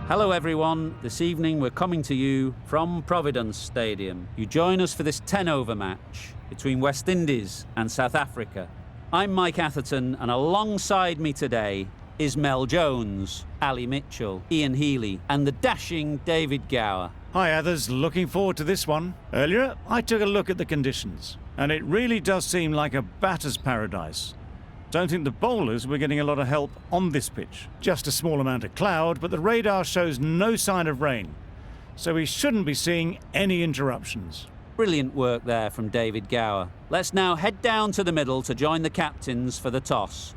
Hello everyone, this evening we're coming to you from Providence Stadium. You join us for this 10-over match between West Indies and South Africa. I'm Mike Atherton, and alongside me today is Mel Jones, Ali Mitchell, Ian Healy and the dashing David Gower. Hi others, looking forward to this one. Earlier I took a look at the conditions and it really does seem like a batter's paradise. Don't think the bowlers were getting a lot of help on this pitch. Just a small amount of cloud, but the radar shows no sign of rain. So we shouldn't be seeing any interruptions. Brilliant work there from David Gower. Let's now head down to the middle to join the captains for the toss.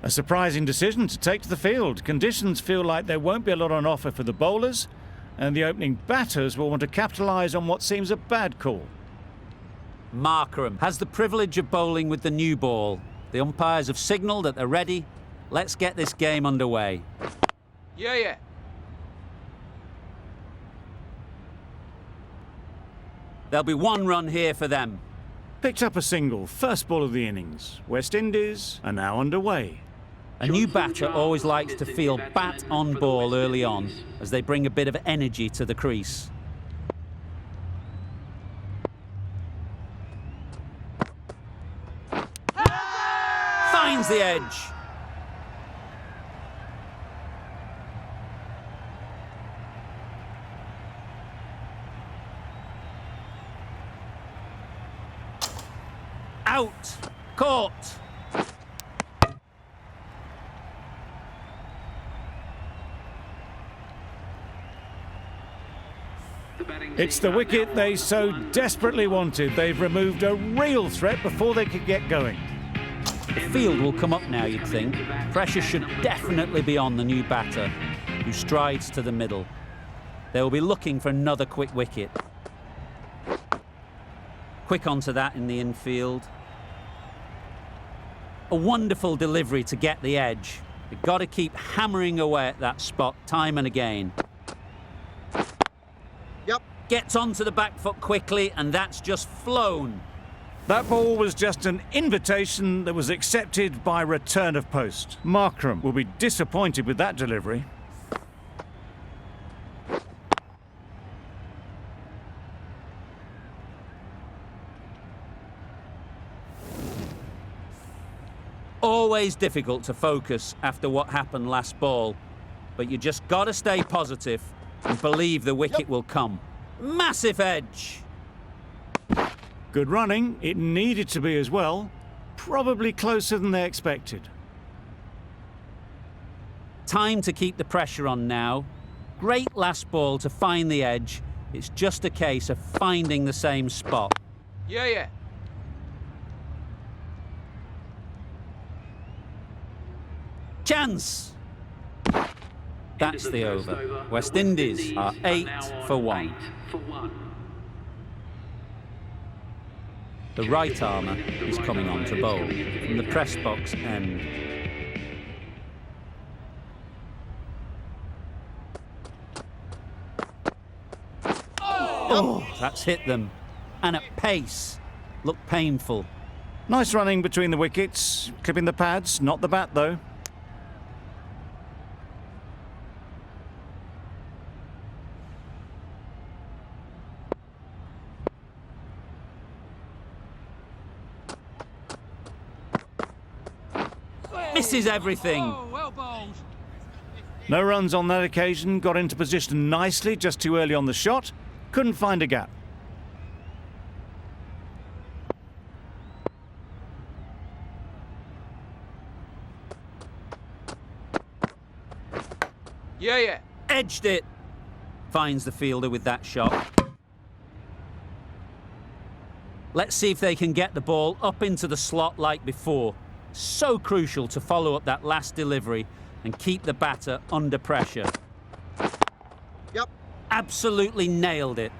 A surprising decision to take to the field. Conditions feel like there won't be a lot on offer for the bowlers, and the opening batters will want to capitalise on what seems a bad call. Markram has the privilege of bowling with the new ball. The umpires have signalled that they're ready. Let's get this game underway. Yeah. There'll be one run here for them. Picked up a single, first ball of the innings. West Indies are now underway. A new batter always likes to feel bat on ball early on, as they bring a bit of energy to the crease. Finds the edge. Out. Caught. It's the wicket they so desperately wanted. They've removed a real threat before they could get going. The field will come up now, you'd think. Pressure should definitely be on the new batter, who strides to the middle. They will be looking for another quick wicket. Quick onto that in the infield. A wonderful delivery to get the edge. You've got to keep hammering away at that spot time and again. Yep. Gets onto the back foot quickly, and that's just flown. That ball was just an invitation that was accepted by return of post. Markram will be disappointed with that delivery. Always difficult to focus after what happened last ball, but you just got to stay positive and believe the wicket will come. Massive edge. Good running. It needed to be as well. Probably closer than they expected. Time to keep the pressure on now. Great last ball to find the edge. It's just a case of finding the same spot. Yeah. Chance! That's the over. West Indies are 8 for 1. The right armour is coming on to bowl from the press box end. Oh, that's hit them. And at pace. Looked painful. Nice running between the wickets. Clipping the pads, not the bat though. Misses everything. Well bowled. No runs on that occasion. Got into position nicely, just too early on the shot. Couldn't find a gap. Yeah. Edged it. Finds the fielder with that shot. Let's see if they can get the ball up into the slot like before. So crucial to follow up that last delivery and keep the batter under pressure. Yep. Absolutely nailed it.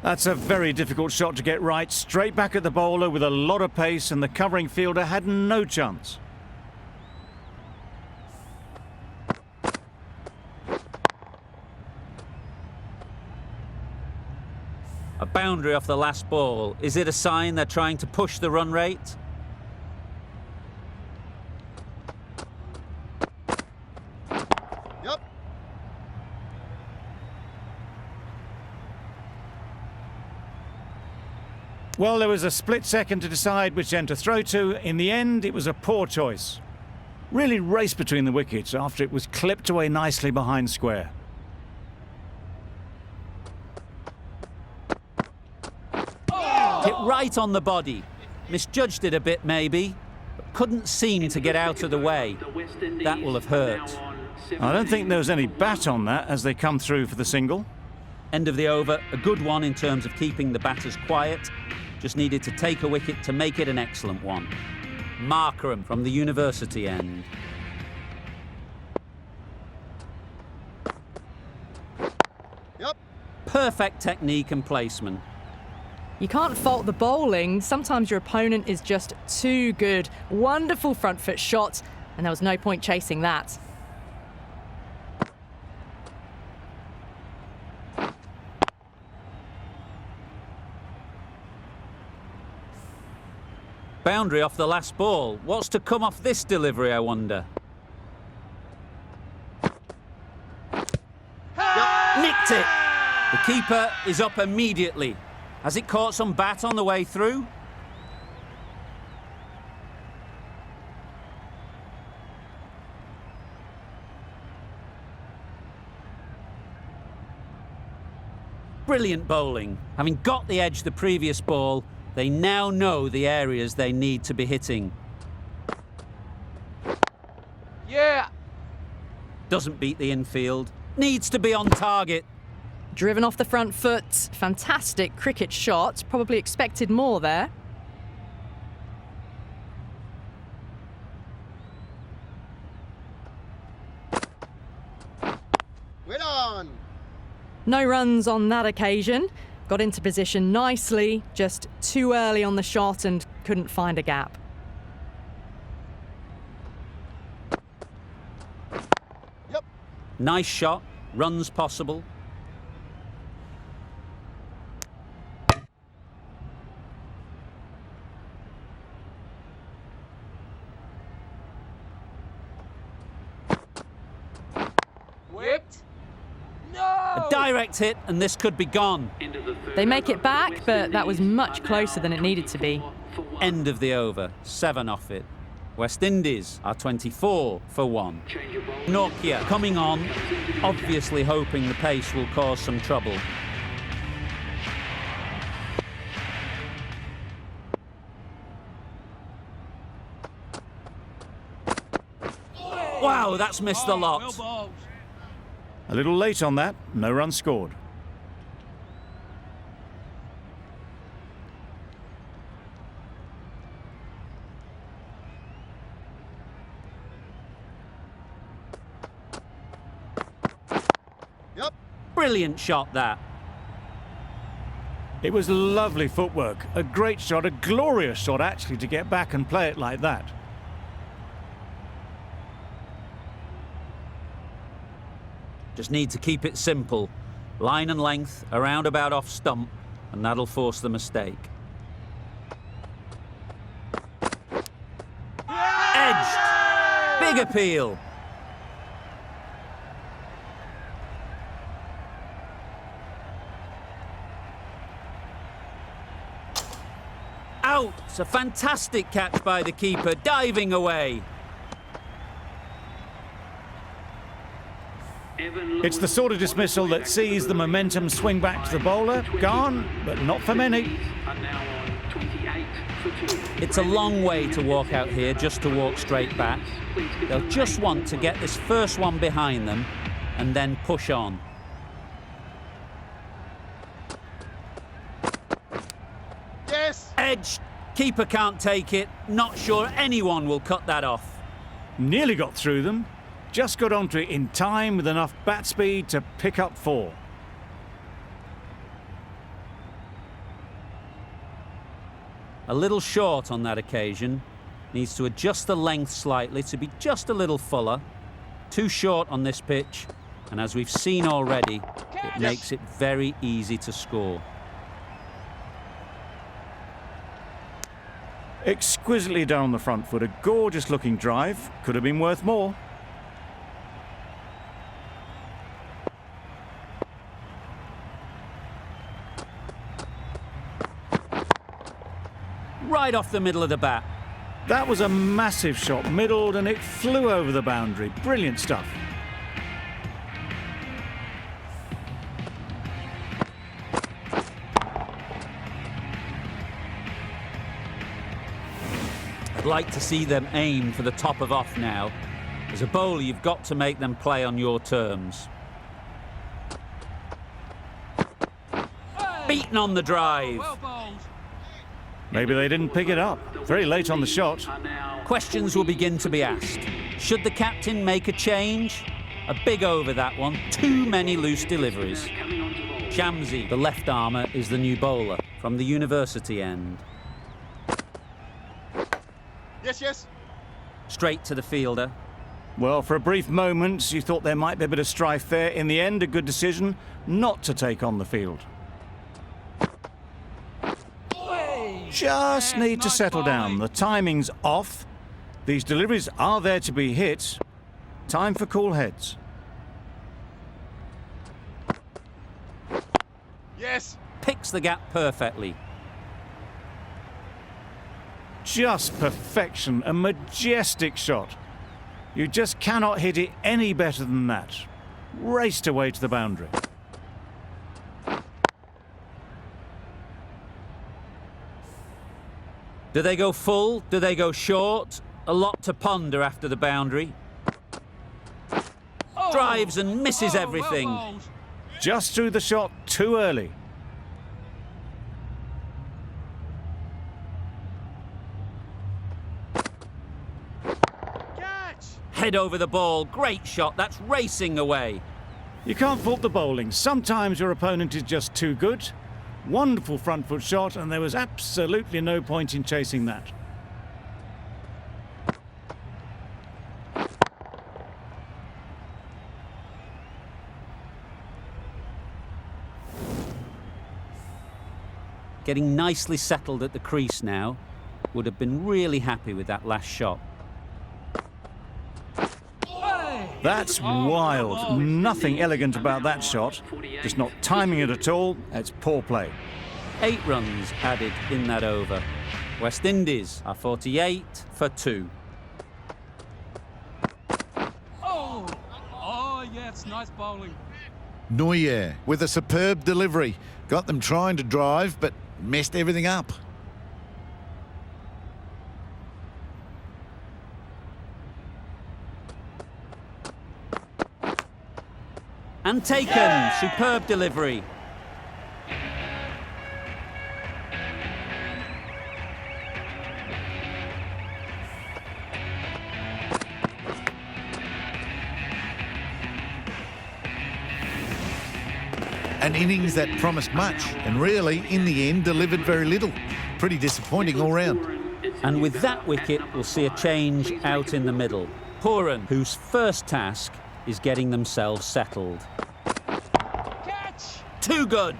That's a very difficult shot to get right. Straight back at the bowler with a lot of pace, and the covering fielder had no chance. A boundary off the last ball. Is it a sign they're trying to push the run rate? Yep. Well, there was a split second to decide which end to throw to. In the end, it was a poor choice. Really raced between the wickets after it was clipped away nicely behind square. Hit right on the body. Misjudged it a bit maybe, but couldn't seem to get out of the way. That will have hurt. I don't think there was any bat on that as they come through for the single. End of the over, a good one in terms of keeping the batters quiet. Just needed to take a wicket to make it an excellent one. Markram from the university end. Yep. Perfect technique and placement. You can't fault the bowling. Sometimes your opponent is just too good. Wonderful front foot shot, and there was no point chasing that. Boundary off the last ball. What's to come off this delivery, I wonder? Nicked it! The keeper is up immediately. Has it caught some bat on the way through? Brilliant bowling. Having got the edge the previous ball, they now know the areas they need to be hitting. Yeah. Doesn't beat the infield. Needs to be on target. Driven off the front foot. Fantastic cricket shot. Probably expected more there. Well on. No runs on that occasion. Got into position nicely, just too early on the shot and couldn't find a gap. Yep. Nice shot. Runs possible. Whipped. No. A direct hit and this could be gone. They make it back, but that was much closer than it needed to be. End of the over. 7 off it. West Indies are 24 for 1. Nokia coming on, obviously hoping the pace will cause some trouble. Wow, that's missed a lot. A little late on that, no run scored. Yep. Brilliant shot that. It was lovely footwork, a great shot, a glorious shot actually to get back and play it like that. Just need to keep it simple. Line and length, around about off stump, and that'll force the mistake. Edged! Big appeal. Out! It's a fantastic catch by the keeper, diving away. It's the sort of dismissal that sees the momentum swing back to the bowler. Gone, but not for many. It's a long way to walk out here just to walk straight back. They'll just want to get this first one behind them and then push on. Yes. Edge. Keeper can't take it. Not sure anyone will cut that off. Nearly got through them. Just got onto it in time with enough bat speed to pick up 4. A little short on that occasion. Needs to adjust the length slightly to be just a little fuller. Too short on this pitch, and as we've seen already, it makes it very easy to score. Exquisitely done on the front foot. A gorgeous looking drive. Could have been worth more. Right off the middle of the bat. That was a massive shot, middled, and it flew over the boundary. Brilliant stuff. I'd like to see them aim for the top of off now. As a bowler, you've got to make them play on your terms. Beaten on the drive. Maybe they didn't pick it up. Very late on the shot. Questions will begin to be asked. Should the captain make a change? A big over, that one. Too many loose deliveries. Shamsi, the left armour, is the new bowler from the university end. Yes, yes. Straight to the fielder. Well, for a brief moment, you thought there might be a bit of strife there. In the end, a good decision not to take on the field. Just need to settle down. The timing's off. These deliveries are there to be hit. Time for cool heads. Yes. Picks the gap perfectly. Just perfection. A majestic shot. You just cannot hit it any better than that. Raced away to the boundary. Do they go full? Do they go short? A lot to ponder after the boundary. Drives and misses everything. Just threw the shot too early. Catch. Head over the ball. Great shot. That's racing away. You can't fault the bowling. Sometimes your opponent is just too good. Wonderful front foot shot, and there was absolutely no point in chasing that. Getting nicely settled at the crease now. Would have been really happy with that last shot. That's wild. Nothing elegant about that shot. Just not timing it at all. It's poor play. 8 runs added in that over. West Indies are 48 for 2. Oh, yeah, it's nice bowling. Neuer with a superb delivery. Got them trying to drive, but messed everything up. And taken. Superb delivery. An innings that promised much and really, in the end, delivered very little. Pretty disappointing all round. And with that wicket, we'll see a change out in the middle. Puran, whose first task is getting themselves settled. Catch. Too good.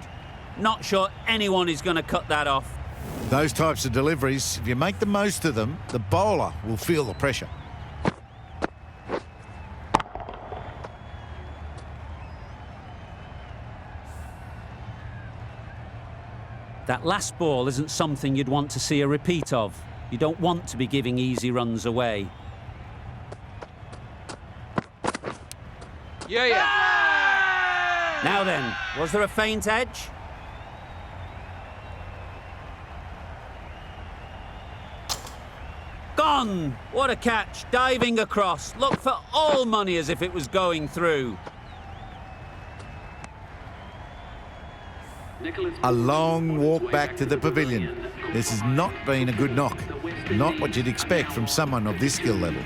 Not sure anyone is going to cut that off. Those types of deliveries, if you make the most of them, the bowler will feel the pressure. That last ball isn't something you'd want to see a repeat of. You don't want to be giving easy runs away. Yeah, yeah. Now then, was there a feint edge? Gone! What a catch, diving across. Looked for all money as if it was going through. A long walk back to the pavilion. This has not been a good knock. Not what you'd expect from someone of this skill level.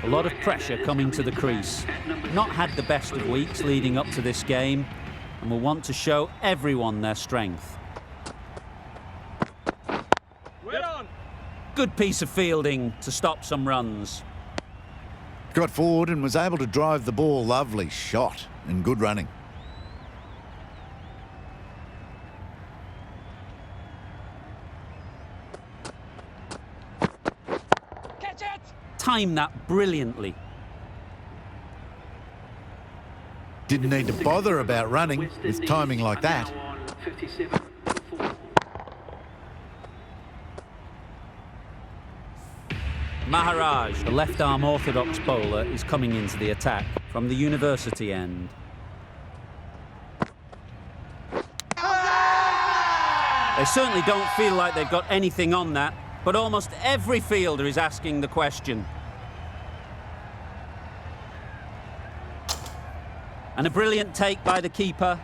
A lot of pressure coming to the crease. Not had the best of weeks leading up to this game and will want to show everyone their strength. Well on. Good piece of fielding to stop some runs. Got forward and was able to drive the ball. Lovely shot and good running. timed that brilliantly. Didn't need to bother about running with timing like that. Maharaj, the left-arm orthodox bowler, is coming into the attack from the university end. They certainly don't feel like they've got anything on that, but almost every fielder is asking the question. And a brilliant take by the keeper.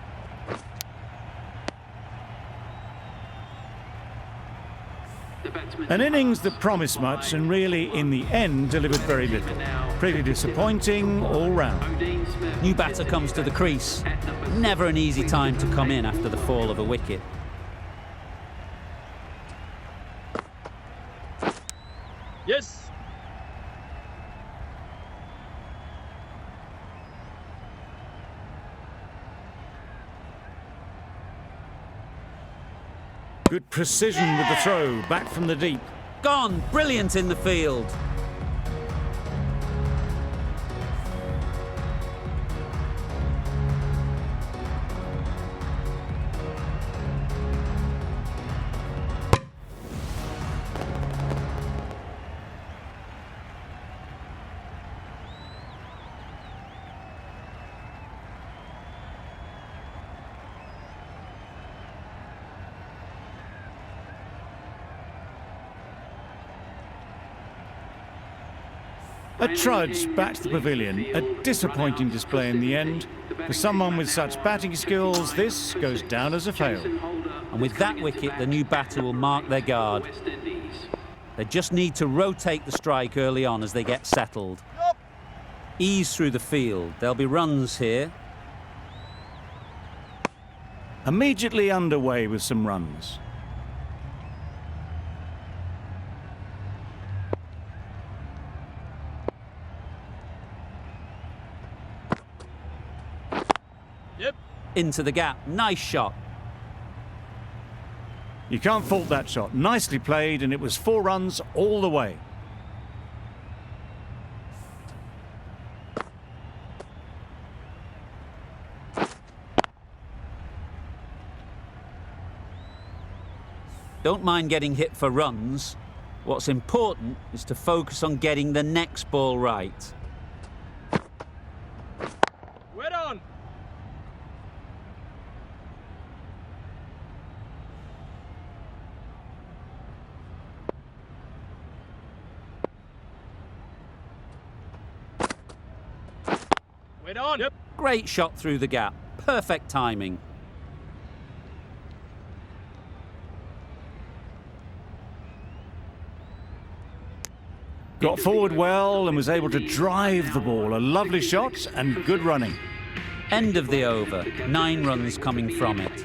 An innings that promised much and really, in the end, delivered very little. Pretty disappointing all round. New batter comes to the crease. Never an easy time to come in after the fall of a wicket. Yes. Good precision with the throw, back from the deep. Gone, brilliant in the field. A trudge back to the pavilion. A disappointing display in the end. For someone with such batting skills, this goes down as a fail. And with that wicket, the new batter will mark their guard. They just need to rotate the strike early on as they get settled. Ease through the field. There'll be runs here. Immediately underway with some runs. Yep. Into the gap. Nice shot. You can't fault that shot. Nicely played, and it was 4 runs all the way. Don't mind getting hit for runs. What's important is to focus on getting the next ball right. Wet on. Wet on. Yep. Great shot through the gap. Perfect timing. Got forward well and was able to drive the ball. A lovely shot and good running. End of the over. 9 runs coming from it.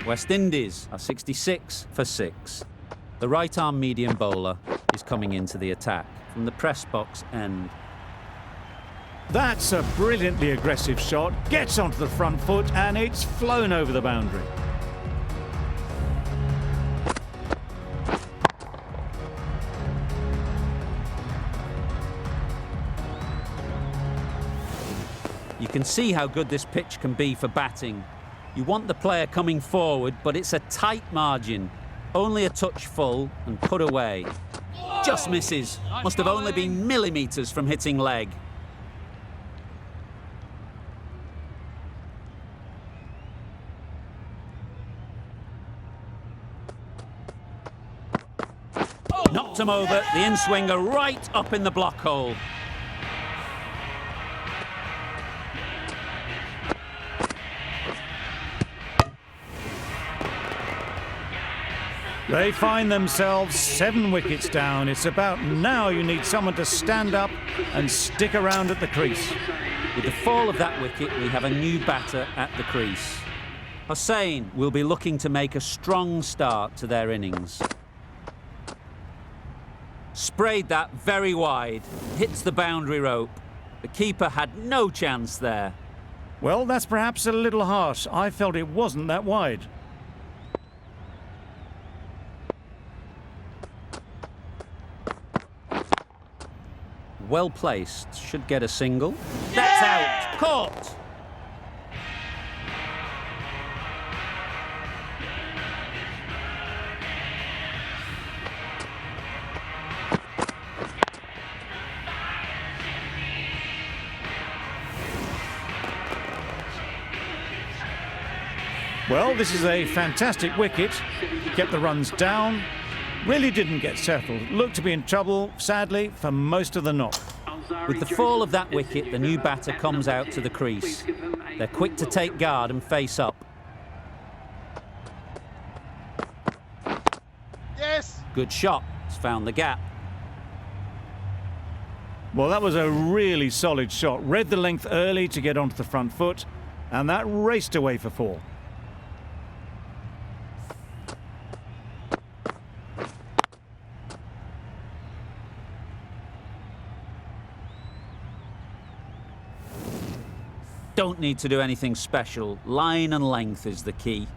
West Indies are 66 for 6. The right-arm medium bowler is coming into the attack from the press box end. That's a brilliantly aggressive shot. Gets onto the front foot and it's flown over the boundary. You can see how good this pitch can be for batting. You want the player coming forward, but it's a tight margin. Only a touch full and put away. Just misses. Must have only been millimetres from hitting leg. Knocked him over, the in-swinger right up in the block hole. They find themselves 7 wickets down. It's about now you need someone to stand up and stick around at the crease. With the fall of that wicket, we have a new batter at the crease. Hussain will be looking to make a strong start to their innings. Sprayed that very wide, hits the boundary rope. The keeper had no chance there. Well, that's perhaps a little harsh. I felt it wasn't that wide. well placed, should get a single. That's out, caught. Well, this is a fantastic wicket. Kept the runs down. Really didn't get settled. Looked to be in trouble, sadly, for most of the knock. With the fall of that wicket, the new batter comes out to the crease. They're quick to take guard and face up. Yes. Good shot. It's found the gap. Well, that was a really solid shot. Read the length early to get onto the front foot, and that raced away for 4. Don't need to do anything special. Line and length is the key.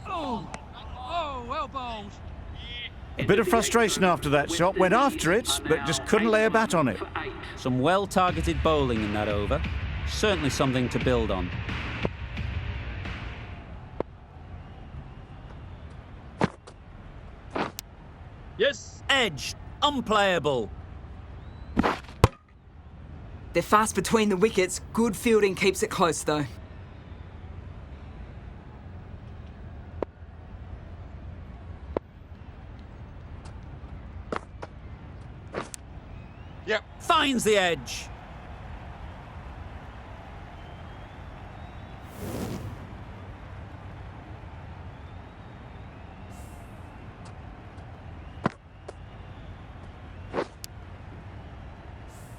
Oh, well bowled. A bit of frustration after that shot. Went after it, but just couldn't lay a bat on it. Some well-targeted bowling in that over. Certainly something to build on. Yes. Edge. Unplayable. They're fast between the wickets. Good fielding keeps it close, though. Yep. Finds the edge.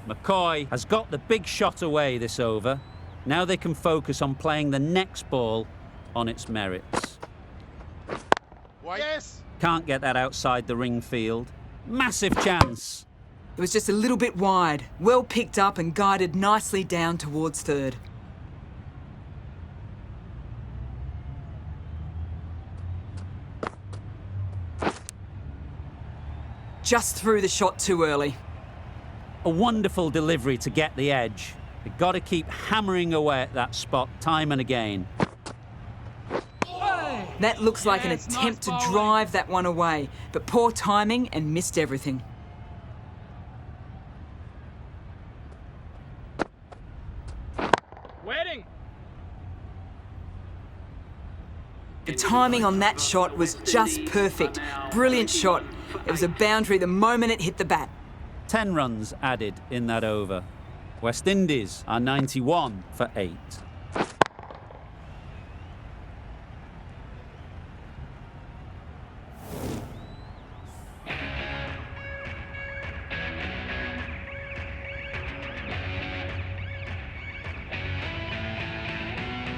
McCoy has got the big shot away this over. Now they can focus on playing the next ball on its merits. Yes. Can't get that outside the ring field. Massive chance. It was just a little bit wide. Well picked up and guided nicely down towards third. Just threw the shot too early. A wonderful delivery to get the edge. They've got to keep hammering away at that spot time and again. That looks like an Yes, attempt nice to bowling. drive that one away, but poor timing and missed everything. Wedding. The timing on that shot was just perfect. Brilliant shot. It was a boundary the moment it hit the bat. 10 runs added in that over. West Indies are 91 for 8.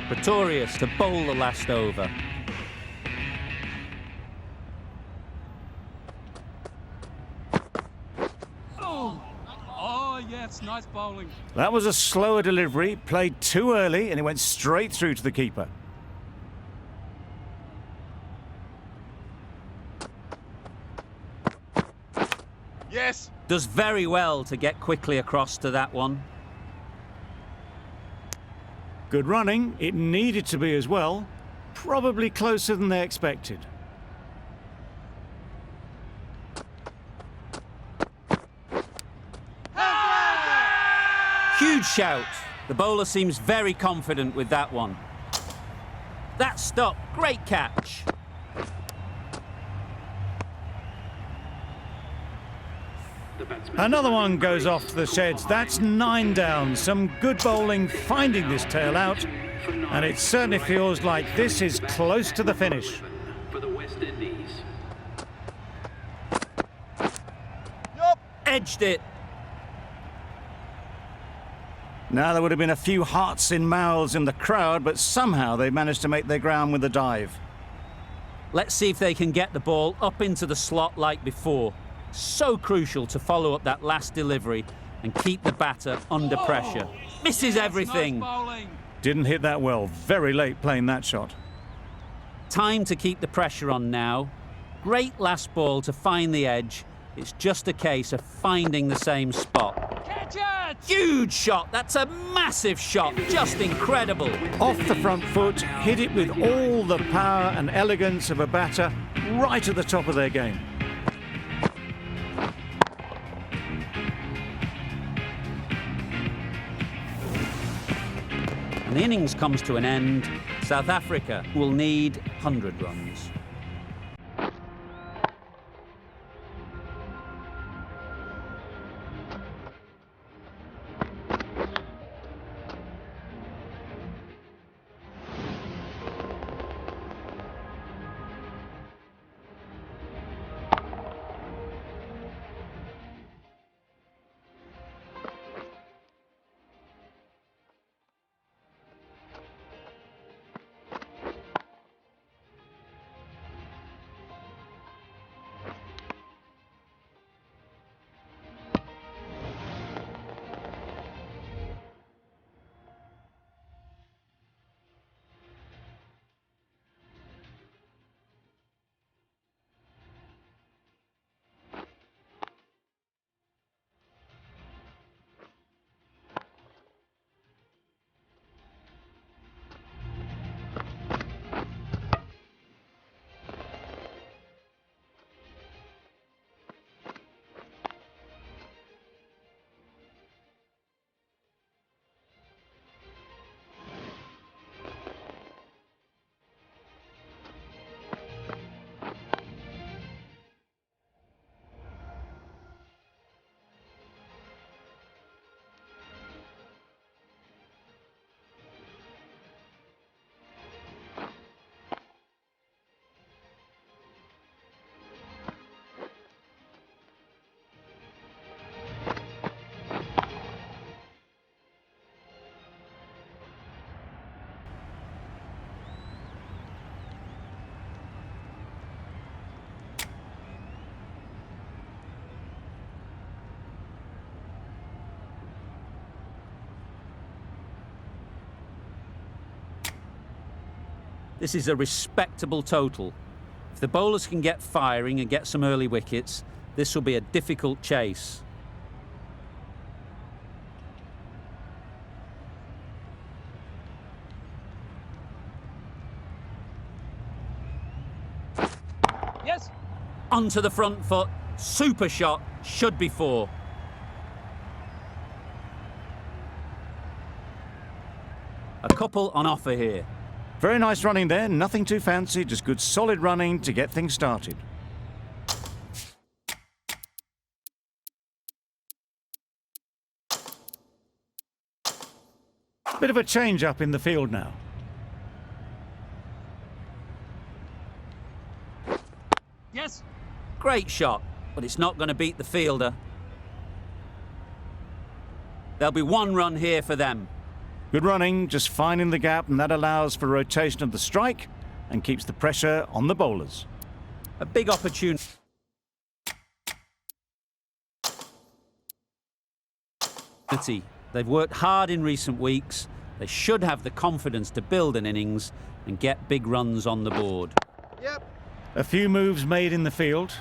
Pretorius to bowl the last over. Oh, yeah, it's nice bowling. That was a slower delivery, played too early, and it went straight through to the keeper. Yes. Does very well to get quickly across to that one. Good running. It needed to be as well. Probably closer than they expected. Huge shout. The bowler seems very confident with that one. That stop. Great catch. Another one goes off to the sheds. That's 9 down. Some good bowling finding this tail out. And it certainly feels like this is close to the finish. Edged it. Now, there would have been a few hearts in mouths in the crowd, but somehow they managed to make their ground with the dive. Let's see if they can get the ball up into the slot like before. So crucial to follow up that last delivery and keep the batter under pressure. Misses everything. Nice bowling. Didn't hit that well. Very late playing that shot. Time to keep the pressure on now. Great last ball to find the edge. It's just a case of finding the same spot. Catch it! Huge shot. That's a massive shot. Just incredible. Off the front foot, hit it with all the power and elegance of a batter, right at the top of their game. And the innings comes to an end. South Africa will need 100 runs. This is a respectable total. If the bowlers can get firing and get some early wickets, this will be a difficult chase. Yes! Onto the front foot. Super shot. Should be 4. A couple on offer here. Very nice running there, nothing too fancy, just good solid running to get things started. Bit of a change up in the field now. Yes! Great shot, but it's not going to beat the fielder. There'll be 1 run here for them. Good running, just finding the gap, and that allows for rotation of the strike and keeps the pressure on the bowlers. A big opportunity. They've worked hard in recent weeks. They should have the confidence to build an innings and get big runs on the board. Yep. A few moves made in the field.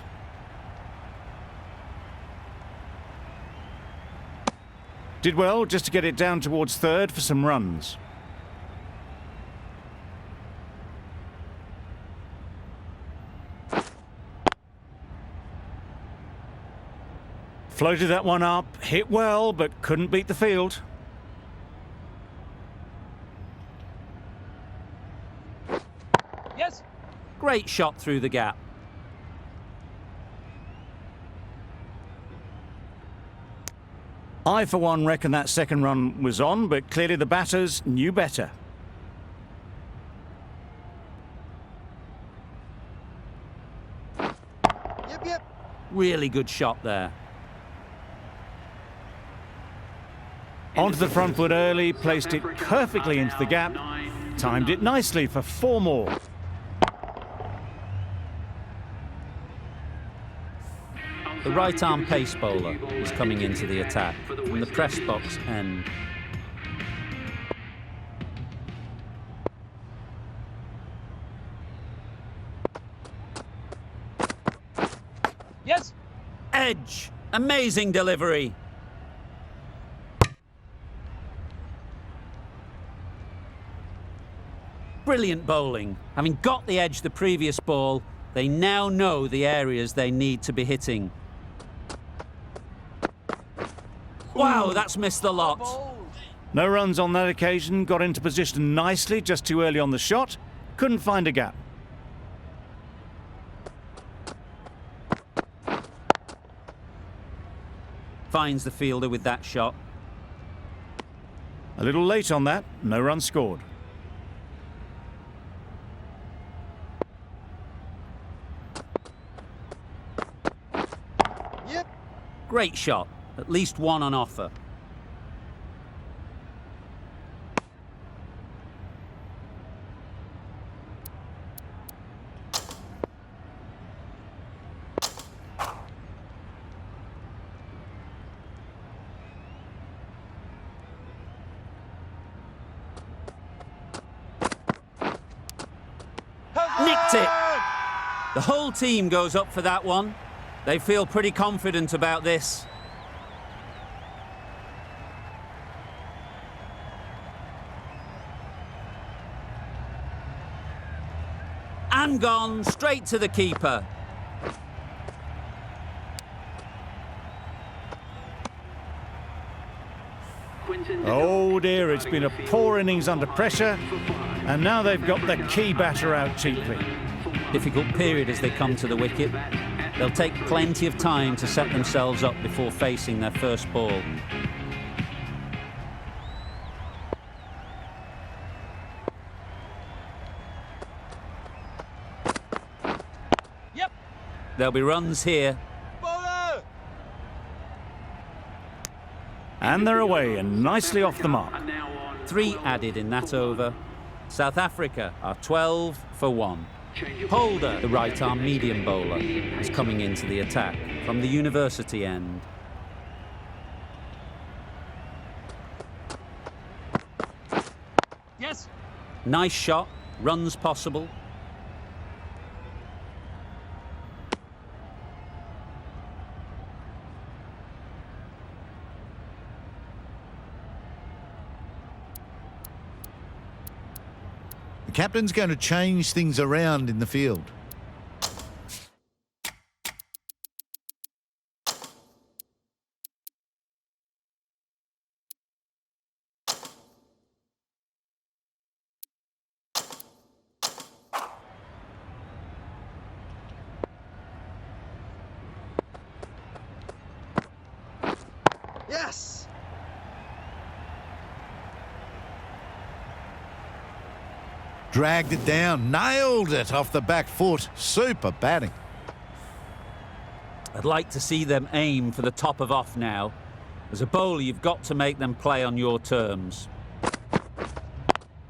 Did well just to get it down towards third for some runs. Floated that one up, hit well, but couldn't beat the field. Yes! Great shot through the gap. I, for one, reckon that second run was on, but clearly the batters knew better. Yep. Really good shot there. Onto the front foot early, placed it perfectly into the gap, timed it nicely for 4 more. The right-arm pace bowler is coming into the attack from the press box end. Yes. Edge. Amazing delivery. Brilliant bowling. Having got the edge the previous ball, they now know the areas they need to be hitting. Wow, that's missed the lot. No runs on that occasion, got into position nicely just too early on the shot, couldn't find a gap. Finds the fielder with that shot. A little late on that, no run scored. Yep. Great shot. At least one on offer. Nicked it. The whole team goes up for that one. They feel pretty confident about this. And gone straight to the keeper. Oh dear, it's been a poor innings under pressure, and now they've got the key batter out cheaply. Difficult period as they come to the wicket. They'll take plenty of time to set themselves up before facing their first ball. Yep. There'll be runs here. Bowler! And they're away and nicely off the mark. 3 added in that over. South Africa are 12 for 1. Holder, the right-arm medium bowler, is coming into the attack from the university end. Yes. Nice shot, runs possible. The captain's going to change things around in the field. Yes! Dragged it down, nailed it off the back foot. Super batting. I'd like to see them aim for the top of off now. As a bowler, you've got to make them play on your terms.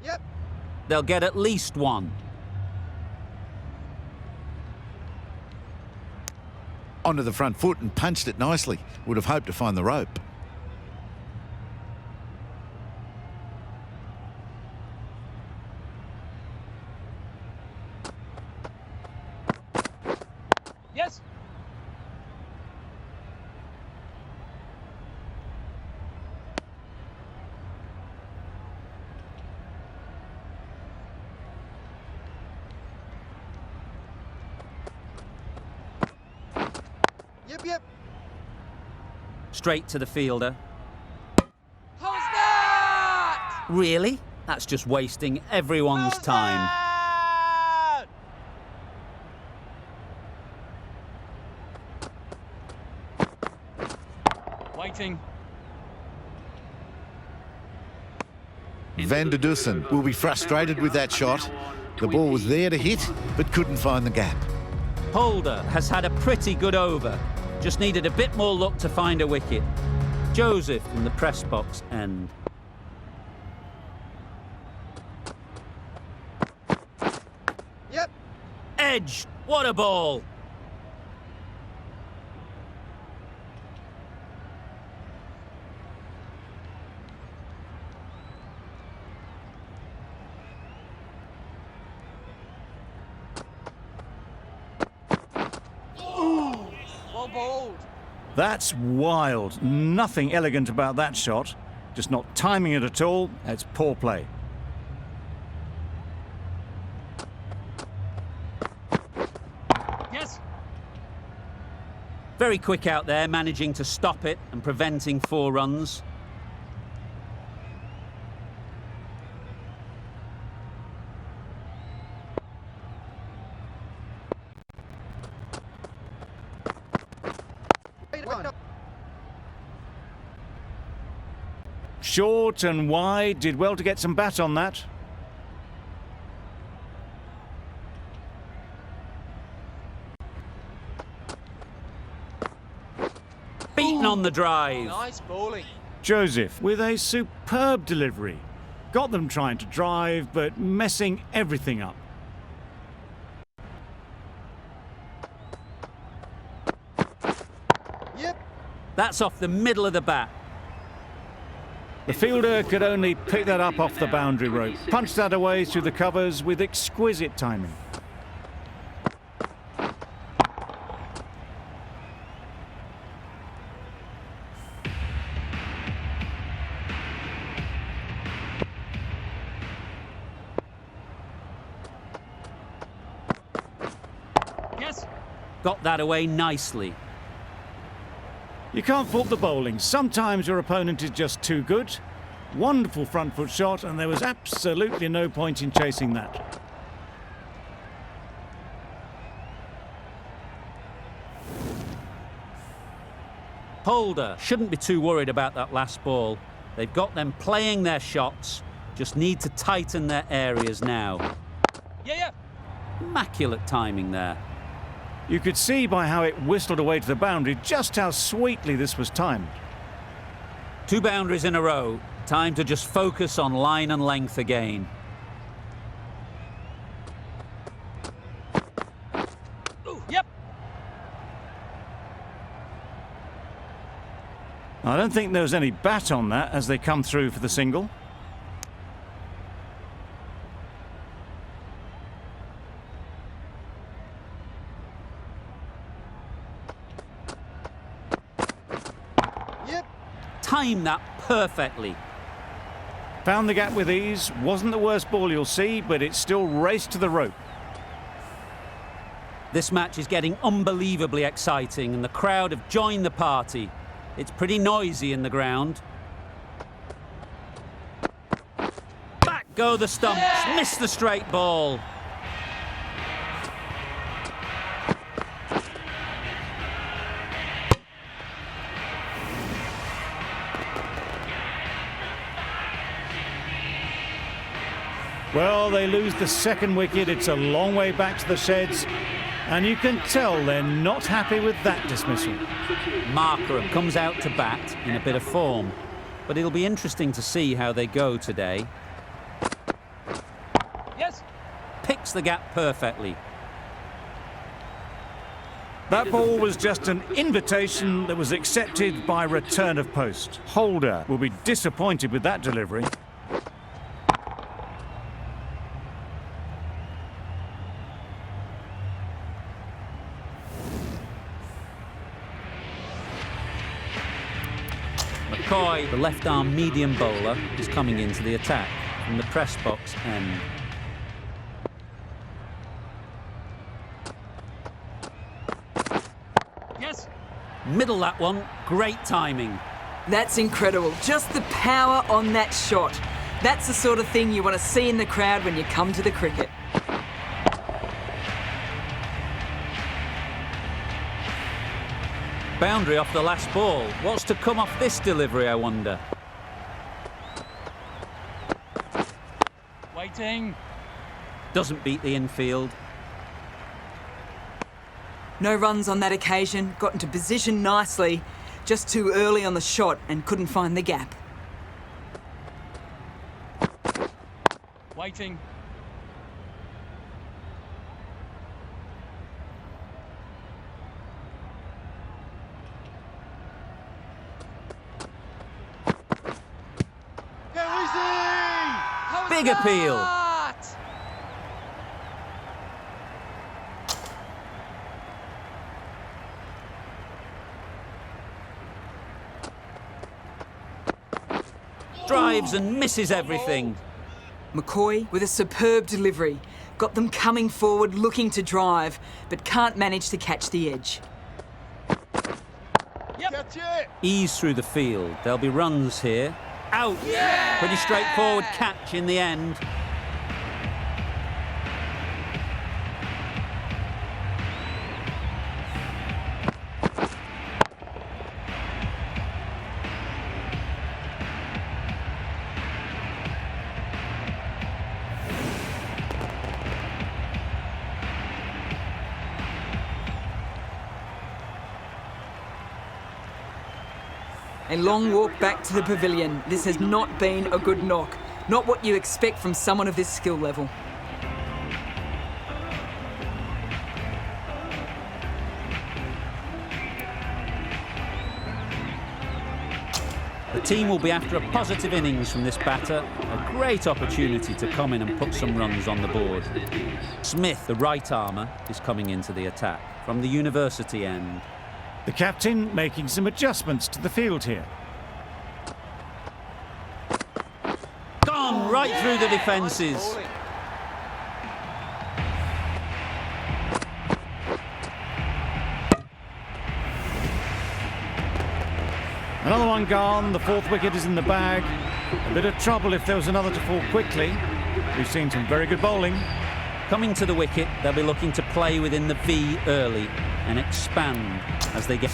Yep. They'll get at least one. Onto the front foot and punched it nicely. Would have hoped to find the rope. Yes. Yep, yep. Straight to the fielder. How's that? Really? That's just wasting everyone's How's time. that? Waiting. Van der Dussen will be frustrated with that shot. The ball was there to hit, but couldn't find the gap. Holder has had a pretty good over. Just needed a bit more luck to find a wicket. Joseph from the press box end. Yep. Edge! What a ball! Well bowled. That's wild. Nothing elegant about that shot. Just not timing it at all. It's poor play. Yes. Very quick out there, managing to stop it and preventing 4 runs. Short and wide. Did well to get some bat on that. Beaten on the drive. Nice bowling. Joseph with a superb delivery. Got them trying to drive, but messing everything up. Yep. That's off the middle of the bat. The fielder could only pick that up off the boundary rope. Punched that away through the covers with exquisite timing. Yes. Got that away nicely. You can't fault the bowling. Sometimes your opponent is just too good. Wonderful front foot shot, and there was absolutely no point in chasing that. Holder shouldn't be too worried about that last ball. They've got them playing their shots, just need to tighten their areas now. Yeah. Immaculate timing there. You could see by how it whistled away to the boundary just how sweetly this was timed. 2 boundaries in a row. Time to just focus on line and length again. Ooh, yep. I don't think there was any bat on that as they come through for the single. Yep. Time that perfectly. Found the gap with ease. Wasn't the worst ball you'll see, but it still raced to the rope. This match is getting unbelievably exciting and the crowd have joined the party. It's pretty noisy in the ground. Back go the stumps. Miss the straight ball. Well, they lose the second wicket. It's a long way back to the sheds. And you can tell they're not happy with that dismissal. Markram comes out to bat in a bit of form. But it'll be interesting to see how they go today. Yes. Picks the gap perfectly. That ball was just an invitation that was accepted by return of post. Holder will be disappointed with that delivery. McCoy, the left-arm medium bowler, is coming into the attack from the press box end. Yes. Middle that one, great timing. That's incredible. Just the power on that shot. That's the sort of thing you want to see in the crowd when you come to the cricket. Boundary off the last ball. What's to come off this delivery, I wonder? Waiting. Doesn't beat the infield. No runs on that occasion. Got into position nicely. Just too early on the shot and couldn't find the gap. Waiting. Big appeal. drives and misses everything. McCoy with a superb delivery. Got them coming forward looking to drive, but can't manage to catch the edge. Catch it. Ease through the field. There'll be runs here. Out. Pretty straightforward catch in the end. A long walk back to the pavilion. This has not been a good knock. Not what you expect from someone of this skill level. The team will be after a positive innings from this batter. A great opportunity to come in and put some runs on the board. Smith, the right armour, is coming into the attack from the university end. The captain making some adjustments to the field here. Gone right through the defences. Bowling. Another one gone, the fourth wicket is in the bag. A bit of trouble if there was another to fall quickly. We've seen some very good bowling. Coming to the wicket, they'll be looking to play within the V early and expand as they get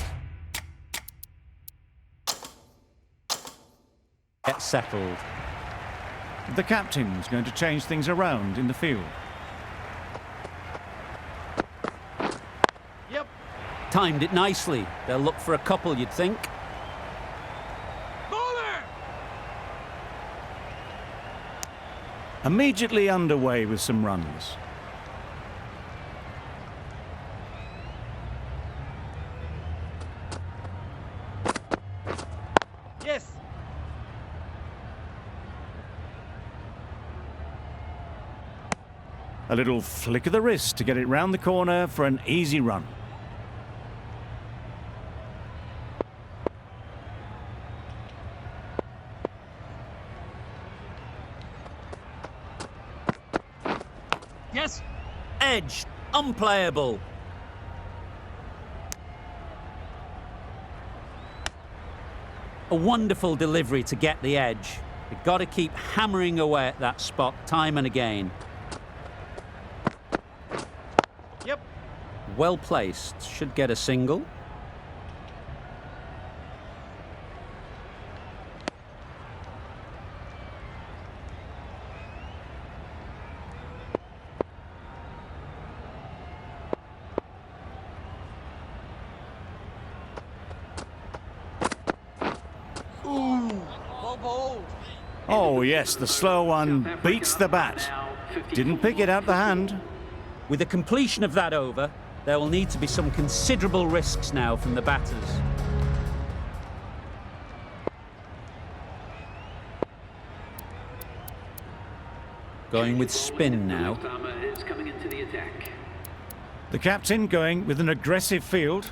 settled. The captain's going to change things around in the field. Yep. Timed it nicely. They'll look for a couple, you'd think. Bowler! Immediately underway with some runs. Yes. A little flick of the wrist to get it round the corner for an easy run. Yes. Edge, unplayable. A wonderful delivery to get the edge. You've got to keep hammering away at that spot time and again. Yep. Well placed, should get a single. Well bowled. Oh yes, the slow one beats the bat. Didn't pick it out the hand. With the completion of that over, there will need to be some considerable risks now from the batters. Going with spin now. The captain going with an aggressive field.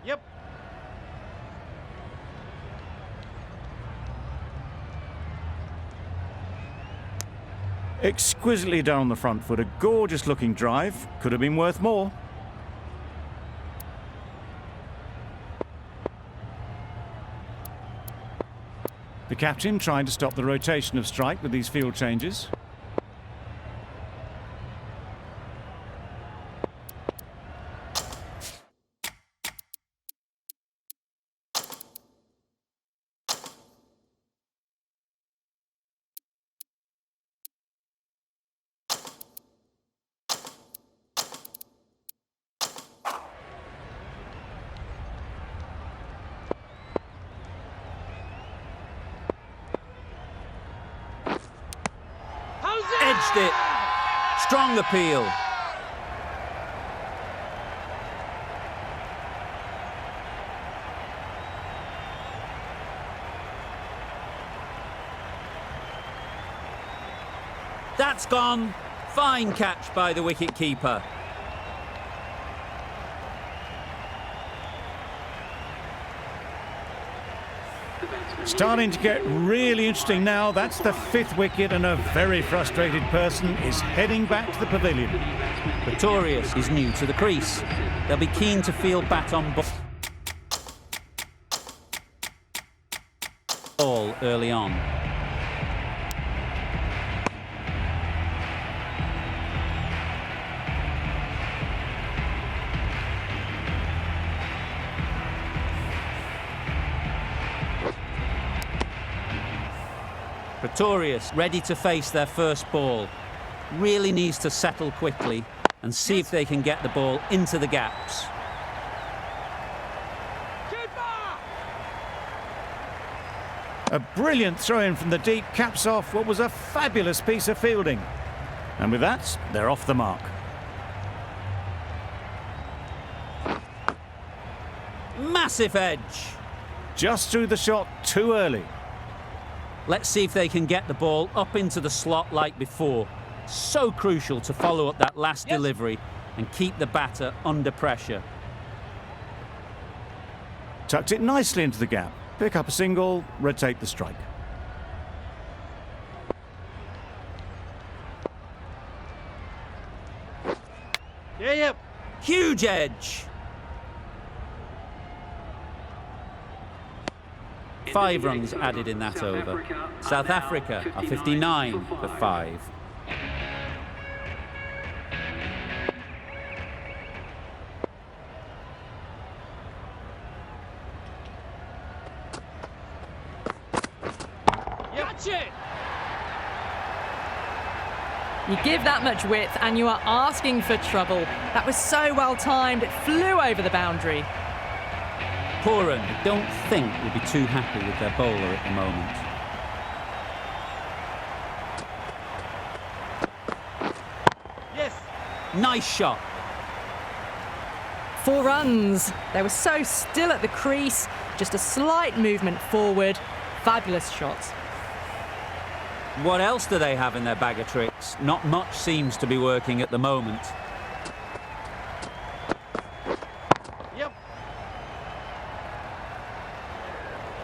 Yep. Exquisitely down the front foot, a gorgeous looking drive. Could have been worth more. The captain trying to stop the rotation of strike with these field changes. smashed it. Strong appeal. That's gone. Fine catch by the wicket-keeper. Starting to get really interesting now. That's the 5th wicket, and a very frustrated person is heading back to the pavilion. Pretorius is new to the crease. They'll be keen to field bat on ball early on. Pretorius ready to face their first ball. Really needs to settle quickly and see if they can get the ball into the gaps. A brilliant throw-in from the deep caps off what was a fabulous piece of fielding. And with that, they're off the mark. Massive edge. Just threw the shot too early. Let's see if they can get the ball up into the slot like before. So crucial to follow up that last delivery and keep the batter under pressure. Tucked it nicely into the gap. Pick up a single, rotate the strike. Yep. Huge edge. 5 runs added in that over. South Africa are 59 for 5. Catch it. You give that much width and you are asking for trouble. That was so well timed, it flew over the boundary. Pooran, I don't think, will be too happy with their bowler at the moment. Yes. Nice shot. 4 runs. They were so still at the crease, just a slight movement forward. Fabulous shot. What else do they have in their bag of tricks? Not much seems to be working at the moment. Yep.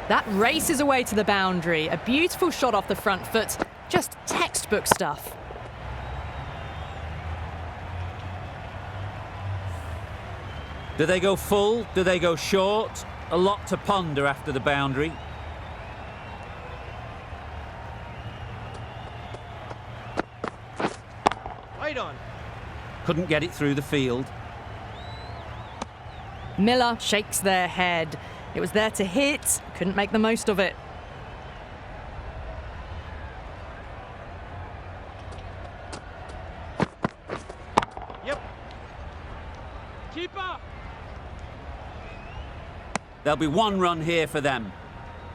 That races away to the boundary. A beautiful shot off the front foot. Just textbook stuff. Do they go full? Do they go short? A lot to ponder after the boundary. Wait on. Couldn't get it through the field. Miller shakes their head. It was there to hit, couldn't make the most of it. Yep. Keeper. There'll be 1 run here for them.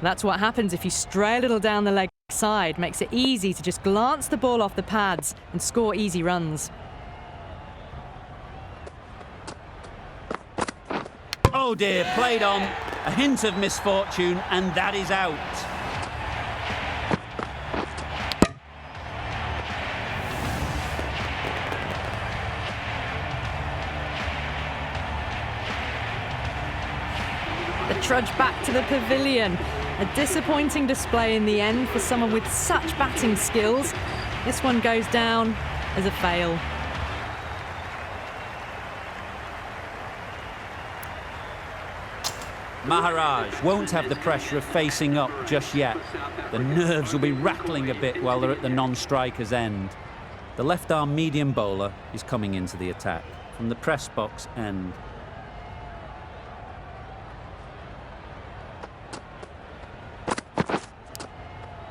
That's what happens if you stray a little down the leg side. Makes it easy to just glance the ball off the pads and score easy runs. Oh dear, played on. A hint of misfortune, and that is out. The trudge back to the pavilion. A disappointing display in the end for someone with such batting skills. This one goes down as a fail. Maharaj won't have the pressure of facing up just yet. The nerves will be rattling a bit while they're at the non-striker's end. The left-arm medium bowler is coming into the attack from the press box end.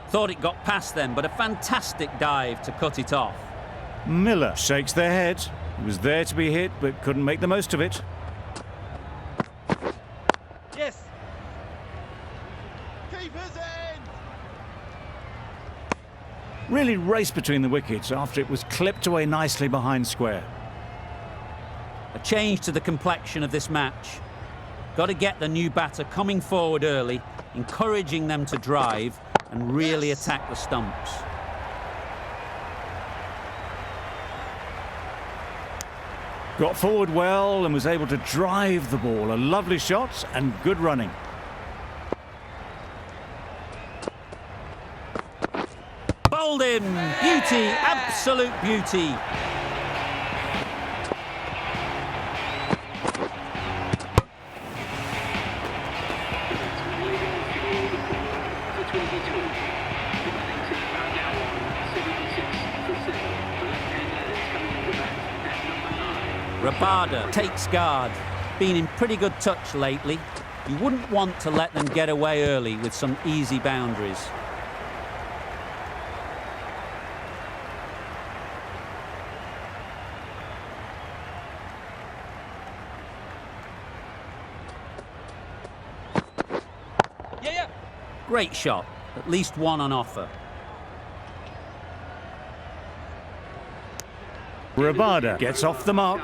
Thought it got past them, but a fantastic dive to cut it off. Miller shakes their head. He was there to be hit, but couldn't make the most of it. Yes. Keeper's end. really raced between the wickets after it was clipped away nicely behind square. A change to the complexion of this match. Got to get the new batter coming forward early, encouraging them to drive and really attack the stumps. Got forward well and was able to drive the ball. A lovely shot and good running. Bowled him! Beauty! Absolute beauty! Rabada takes guard. Been in pretty good touch lately. You wouldn't want to let them get away early with some easy boundaries. Yeah. Great shot. At least one on offer. Rabada gets off the mark.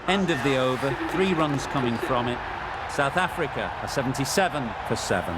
End of the over. 3 runs coming from it. South Africa are 77 for 7.